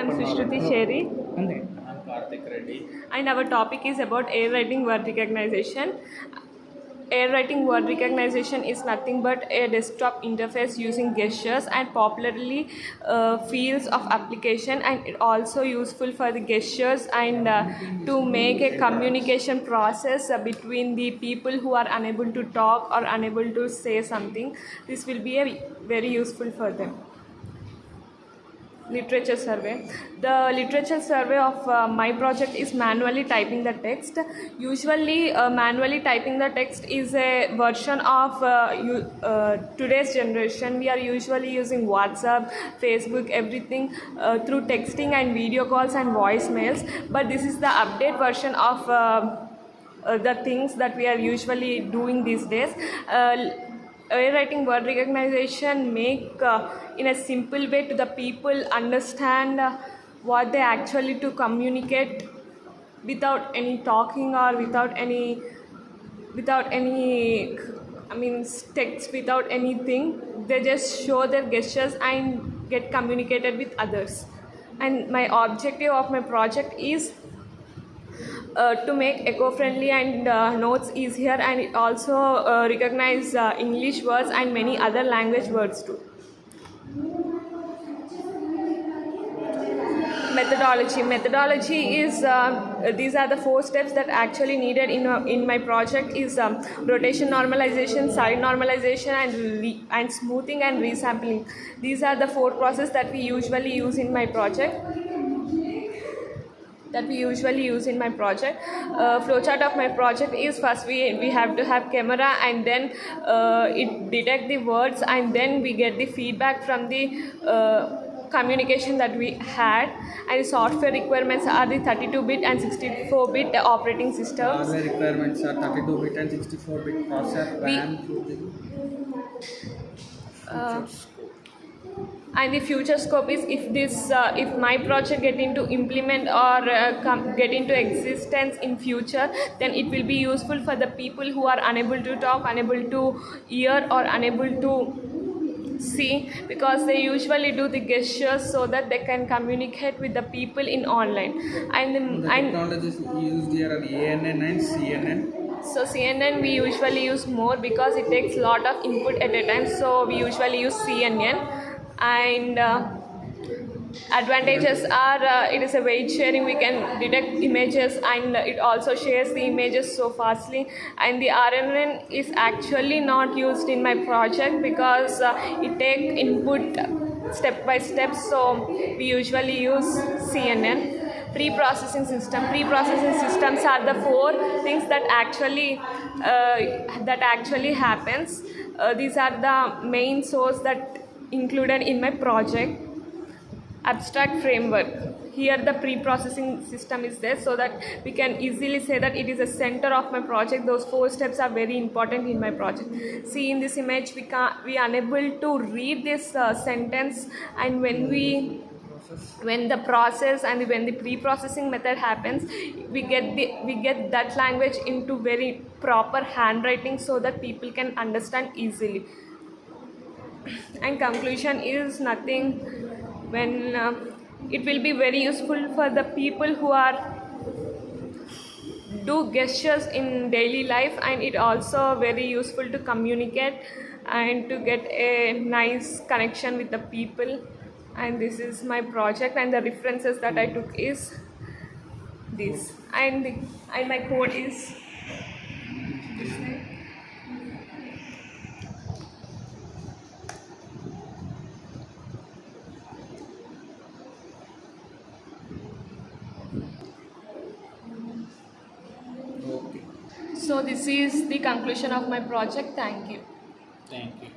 am Sushruti Sherry I'm Karthik Reddy. and our topic is about air writing word recognition. Air writing word recognition is nothing but a desktop interface using gestures and popularly fields of application, and it also useful for the gestures and to make a communication process between the people who are unable to talk or unable to say something. This will be a very useful for them. Literature survey. The literature survey of my project is manually typing the text. Usually manually typing the text is a version of today's generation. We are usually using WhatsApp, Facebook, everything through texting and video calls and voicemails, but this is the update version of the things that we are usually doing these days. Air writing word recognition make in a simple way to the people understand what they actually to communicate without any talking or without any text, without anything. They just show their gestures and get communicated with others. And my objective of my project is to make eco-friendly and notes easier, and it also recognize English words and many other language words too. Methodology is these are the 4 steps that actually needed in my project is rotation normalization, side normalization, and smoothing and resampling. These are the 4 processes that we usually use in my project. Flowchart of my project is first we have to have camera, and then it detect the words, and then we get the feedback from the communication that we had. And the software requirements are the 32-bit and 64-bit operating systems. Hardware requirements are 32-bit and 64-bit processor, RAM, and the future scope is if my project get into implement or get into existence in future, then it will be useful for the people who are unable to talk, unable to hear, or unable to see, because they usually do the gestures so that they can communicate with the people in online. The technologies used here are ANN and CNN. So CNN we usually use more because it takes a lot of input at a time, so we usually use CNN. And advantages are it is a weight sharing, we can detect images, and it also shares the images so fastly. And the RNN is actually not used in my project because it takes input step by step, so we usually use CNN. Pre-processing systems are the 4 things that actually happens. These are the main source that included in my project. Abstract framework. Here the pre-processing system is there, so that we can easily say that it is a center of my project. Those 4 steps are very important in my project. See, in this image we are unable to read this sentence, and when the process and when the pre-processing method happens, we get that language into very proper handwriting so that people can understand easily. And conclusion is nothing when it will be very useful for the people who are do gestures in daily life, and it also very useful to communicate and to get a nice connection with the people. And this is my project, and the references that I took is this, and my code is this thing. So this is the conclusion of my project. Thank you. Thank you.